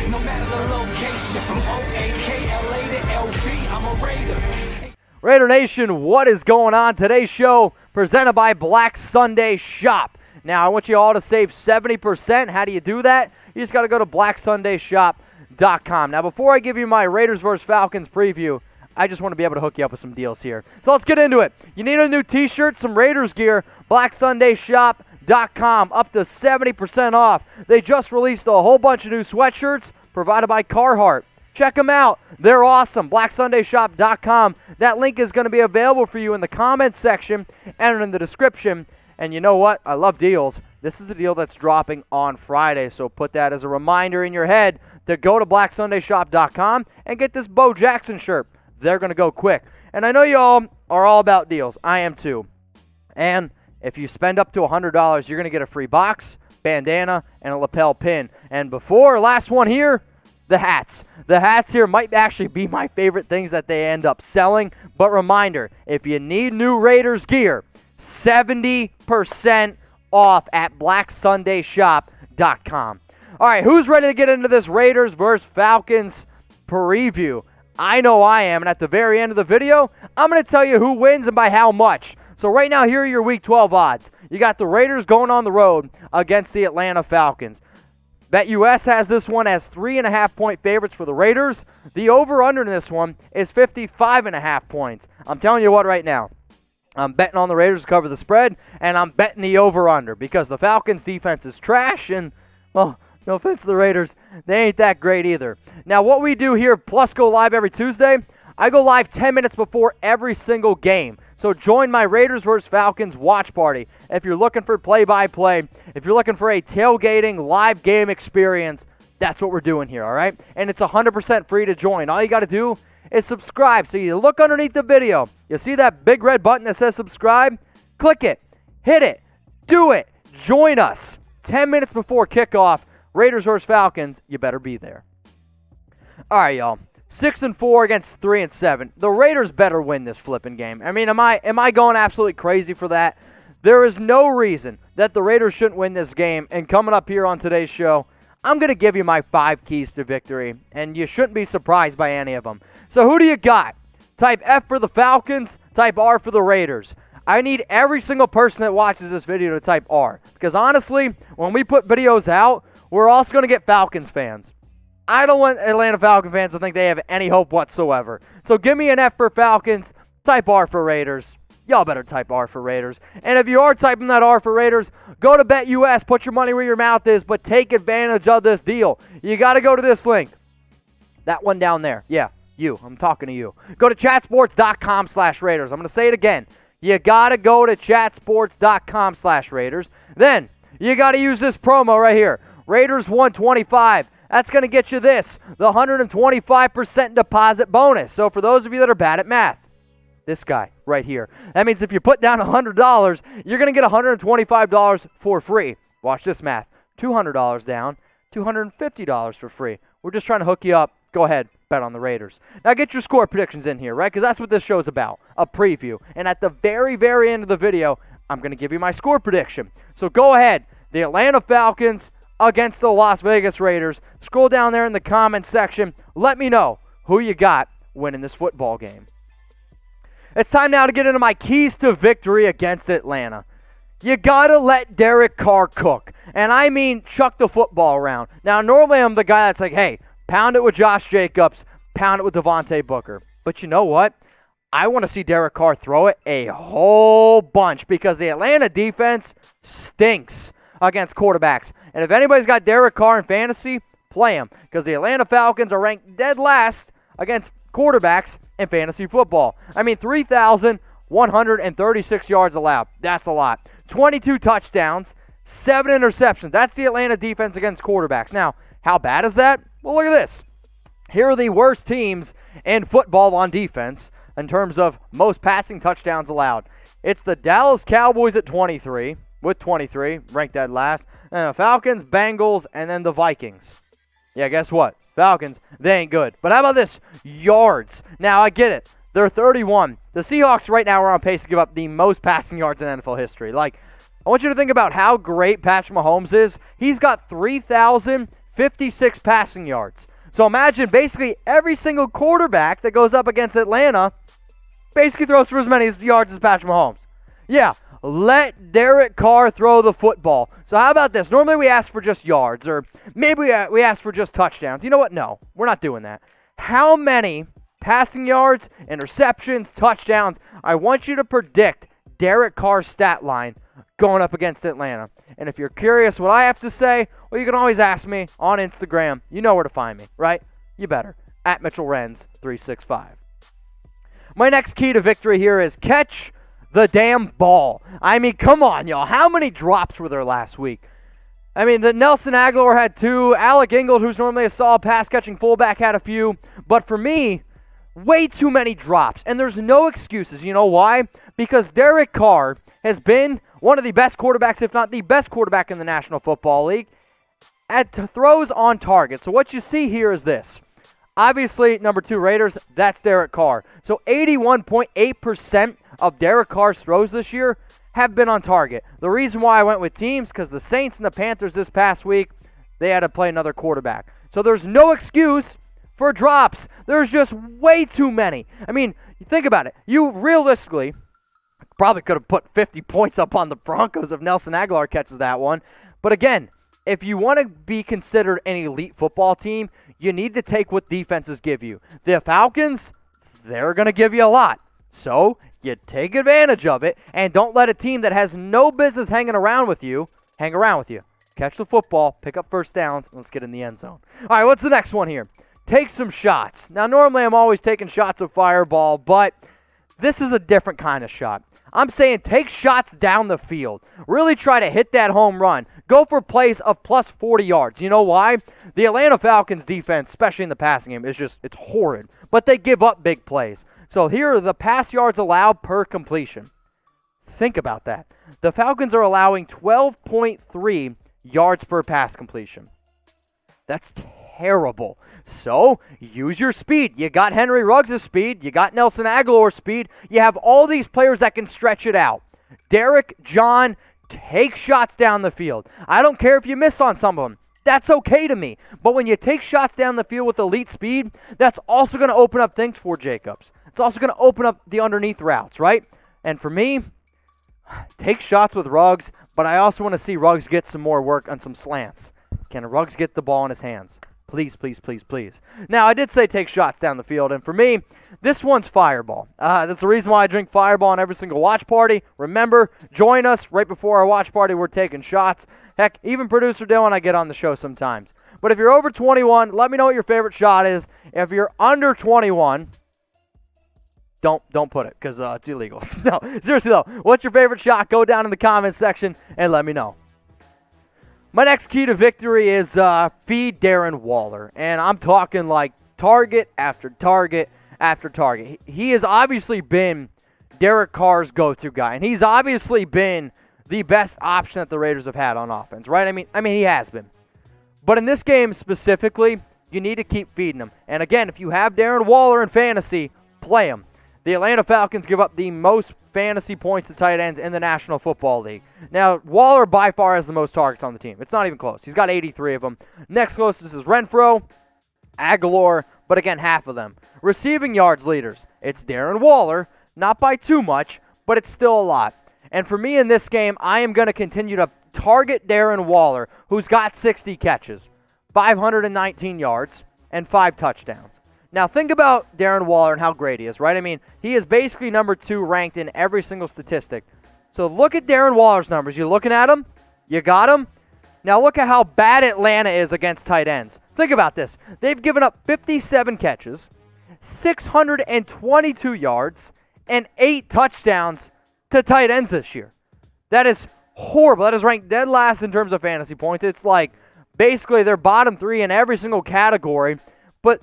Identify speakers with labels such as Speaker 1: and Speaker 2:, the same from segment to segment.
Speaker 1: No matter the location, from O-A-K-L-A to LV, I'm a Raider.
Speaker 2: Raider Nation, what is going on? Today's show presented by Black Sunday Shop. Now, I want you all to save 70%. How do you do that? You just got to go to blacksundayshop.com. Now, before I give you my Raiders vs. Falcons preview, I just want to be able to hook you up with some deals here. So let's get into it. You need a new t-shirt, some Raiders gear, blacksundayshop.com, up to 70% off. They just released a whole bunch of new sweatshirts provided by Carhartt. Check them out. They're awesome. blacksundayshop.com. That link is going to be available for you in the comments section and in the description. And you know what? I love deals. This is a deal that's dropping on Friday, so put that as a reminder in your head to go to blacksundayshop.com and get this Bo Jackson shirt. They're going to go quick. And I know you all are all about deals. I am too. And if you spend up to $100, you're going to get a free box, bandana, and a lapel pin. And before, last one here, the hats. The hats here might actually be my favorite things that they end up selling. But reminder, if you need new Raiders gear, 70% off at blacksundayshop.com. All right, who's ready to get into this Raiders versus Falcons preview? I know I am, and at the very end of the video, I'm going to tell you who wins and by how much. So right now, here are your Week 12 odds. You got the Raiders going on the road against the Atlanta Falcons. BetUS has this one as 3.5-point favorites for the Raiders. The over-under in this one is 55.5 points. I'm telling you what right now. I'm betting on the Raiders to cover the spread, and I'm betting the over-under because the Falcons' defense is trash, and, well, no offense to the Raiders, they ain't that great either. Now, what we do here, Plus go live every Tuesday, I go live 10 minutes before every single game. So join my Raiders vs. Falcons watch party. If you're looking for play-by-play, if you're looking for a tailgating live game experience, that's what we're doing here, all right? And it's 100% free to join. All you got to do is subscribe. So you look underneath the video. You see that big red button that says subscribe? Click it. Hit it. Do it. Join us. 10 minutes before kickoff, Raiders vs. Falcons, you better be there. All right, y'all. 6-4 against 3-7. The Raiders better win this flipping game. I mean, am I going absolutely crazy for that? There is no reason that the Raiders shouldn't win this game. And coming up here on today's show, I'm going to give you my 5 keys to victory, and you shouldn't be surprised by any of them. So who do you got? Type F for the Falcons, type R for the Raiders. I need every single person that watches this video to type R, because honestly, when we put videos out, we're also going to get Falcons fans. I don't want Atlanta Falcon fans to think they have any hope whatsoever. So give me an F for Falcons, type R for Raiders. Y'all better type R for Raiders. And if you are typing that R for Raiders, go to BetUS, put your money where your mouth is, but take advantage of this deal. You got to go to this link. That one down there. Yeah, you. I'm talking to you. Go to chatsports.com/Raiders. I'm going to say it again. You got to go to chatsports.com/Raiders. Then you got to use this promo right here. Raiders 125. That's going to get you this, the 125% deposit bonus. So for those of you that are bad at math, this guy right here. That means if you put down $100, you're going to get $125 for free. Watch this math. $200 down, $250 for free. We're just trying to hook you up. Go ahead, bet on the Raiders. Now get your score predictions in here, right? Because that's what this show is about, a preview. And at the very, very end of the video, I'm going to give you my score prediction. So go ahead. The Atlanta Falcons against the Las Vegas Raiders. Scroll down there in the comments section. Let me know who you got winning this football game. It's time now to get into my keys to victory against Atlanta. You got to let Derek Carr cook. And I mean chuck the football around. Now, normally I'm the guy that's like, hey, pound it with Josh Jacobs, pound it with Devontae Booker. But you know what? I want to see Derek Carr throw it a whole bunch because the Atlanta defense stinks against quarterbacks. And if anybody's got Derek Carr in fantasy, play him because the Atlanta Falcons are ranked dead last against quarterbacks in fantasy football. I mean, 3,136 yards allowed. That's a lot. 22 touchdowns, 7 interceptions. That's the Atlanta defense against quarterbacks. Now, how bad is that? Well, look at this. Here are the worst teams in football on defense in terms of most passing touchdowns allowed. It's the Dallas Cowboys at 23, with 23, ranked dead last. And the Falcons, Bengals, and then the Vikings. Yeah, guess what? Falcons, they ain't good. But how about this? Yards. Now, I get it. They're 31. The Seahawks right now are on pace to give up the most passing yards in NFL history. Like, I want you to think about how great Patrick Mahomes is. He's got 3,000 56 passing yards. So imagine basically every single quarterback that goes up against Atlanta basically throws for as many yards as Patrick Mahomes. Yeah, let Derek Carr throw the football. So how about this? Normally we ask for just yards, or maybe we ask for just touchdowns. You know what? No, we're not doing that. How many passing yards, interceptions, touchdowns? I want you to predict Derek Carr's stat line going up against Atlanta. And if you're curious what I have to say, well, you can always ask me on Instagram. You know where to find me, right? You better. At Mitchell Renz 365. My next key to victory here is catch the damn ball. I mean, come on, y'all. How many drops were there last week? I mean, the Nelson Aguilar had 2. Alec Ingold, who's normally a solid pass-catching fullback, had a few. But for me, way too many drops. And there's no excuses. You know why? Because Derek Carr has been one of the best quarterbacks, if not the best quarterback in the National Football League, at throws on target. So what you see here is this. Obviously, number 2 Raiders, that's Derek Carr. So 81.8% of Derek Carr's throws this year have been on target. The reason why I went with teams, because the Saints and the Panthers this past week, they had to play another quarterback. So there's no excuse for drops. There's just way too many. I mean, think about it. You realistically probably could have put 50 points up on the Broncos if Nelson Aguilar catches that one. But again, if you want to be considered an elite football team, you need to take what defenses give you. The Falcons, they're going to give you a lot. So you take advantage of it, and don't let a team that has no business hang around with you. Catch the football, pick up first downs, and let's get in the end zone. All right, what's the next one here? Take some shots. Now, normally I'm always taking shots of fireball, but this is a different kind of shot. I'm saying take shots down the field. Really try to hit that home run. Go for plays of plus 40 yards. You know why? The Atlanta Falcons defense, especially in the passing game, it's horrid. But they give up big plays. So here are the pass yards allowed per completion. Think about that. The Falcons are allowing 12.3 yards per pass completion. That's terrible. So, use your speed. You got Henry Ruggs' speed. You got Nelson Aguilar's speed. You have all these players that can stretch it out. Derek, John, take shots down the field. I don't care if you miss on some of them. That's okay to me. But when you take shots down the field with elite speed, that's also going to open up things for Jacobs. It's also going to open up the underneath routes, right? And for me, take shots with Ruggs, but I also want to see Ruggs get some more work on some slants. Can Ruggs get the ball in his hands? Please, please, please, please. Now, I did say take shots down the field, and for me, this one's Fireball. That's the reason why I drink Fireball on every single watch party. Remember, join us right before our watch party. We're taking shots. Heck, even producer Dylan, I get on the show sometimes. But if you're over 21, let me know what your favorite shot is. If you're under 21, don't put it, because it's illegal. No, seriously though, what's your favorite shot? Go down in the comments section and let me know. My next key to victory is feed Darren Waller. And I'm talking like target after target after target. He has obviously been Derek Carr's go-to guy. And he's obviously been the best option that the Raiders have had on offense, right? I mean, he has been. But in this game specifically, you need to keep feeding him. And again, if you have Darren Waller in fantasy, play him. The Atlanta Falcons give up the most fantasy points to tight ends in the National Football League. Now, Waller by far has the most targets on the team. It's not even close. He's got 83 of them. Next closest is Renfro, Aguilar, but again, half of them. Receiving yards leaders, it's Darren Waller, not by too much, but it's still a lot. And for me in this game, I am going to continue to target Darren Waller, who's got 60 catches, 519 yards, and 5 touchdowns. Now, think about Darren Waller and how great he is, right? I mean, he is basically number 2 ranked in every single statistic. So look at Darren Waller's numbers. You looking at him? You got him? Now look at how bad Atlanta is against tight ends. Think about this. They've given up 57 catches, 622 yards, and 8 touchdowns to tight ends this year. That is horrible. That is ranked dead last in terms of fantasy points. It's like basically they're bottom 3 in every single category, but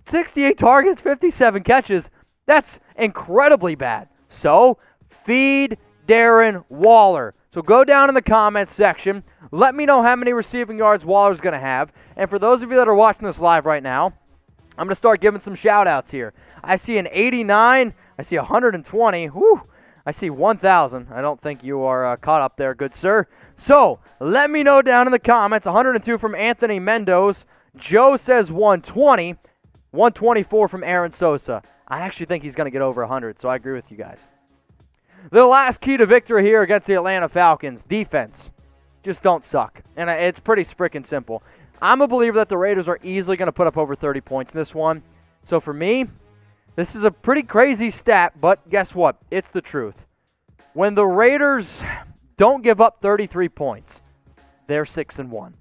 Speaker 2: 68 targets, 57 catches, that's incredibly bad. So, feed Darren Waller. So go down in the comments section. Let me know how many receiving yards Waller's going to have. And for those of you that are watching this live right now, I'm going to start giving some shout-outs here. I see an 89. I see 120. Whew. I see 1,000. I don't think you are caught up there, good sir. So, let me know down in the comments. 102 from Anthony Mendoz. Joe says 120. 124 from Aaron Sosa. I actually think he's going to get over 100, so I agree with you guys. The last key to victory here against the Atlanta Falcons, defense. Just don't suck. And it's pretty freaking simple. I'm a believer that the Raiders are easily going to put up over 30 points in this one. So for me, this is a pretty crazy stat, but guess what? It's the truth. When the Raiders don't give up 33 points, they're 6-1.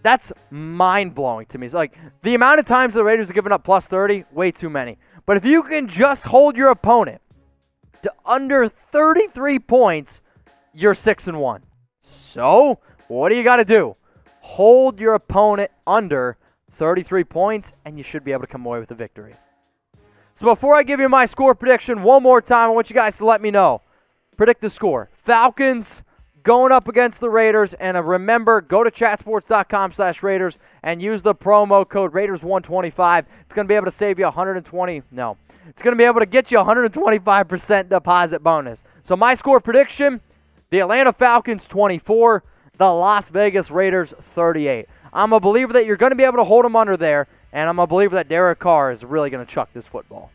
Speaker 2: That's mind-blowing to me. It's like the amount of times the Raiders have given up plus 30, way too many. But if you can just hold your opponent to under 33 points, you're 6-1. So, what do you got to do? Hold your opponent under 33 points, and you should be able to come away with a victory. So before I give you my score prediction one more time, I want you guys to let me know. Predict the score. Falcons going up against the Raiders, and remember, go to chatsports.com/Raiders and use the promo code Raiders125. It's going to be able to save you it's going to be able to get you 125% deposit bonus. So my score prediction, the Atlanta Falcons 24, the Las Vegas Raiders 38. I'm a believer that you're going to be able to hold them under there, and I'm a believer that Derek Carr is really going to chuck this football.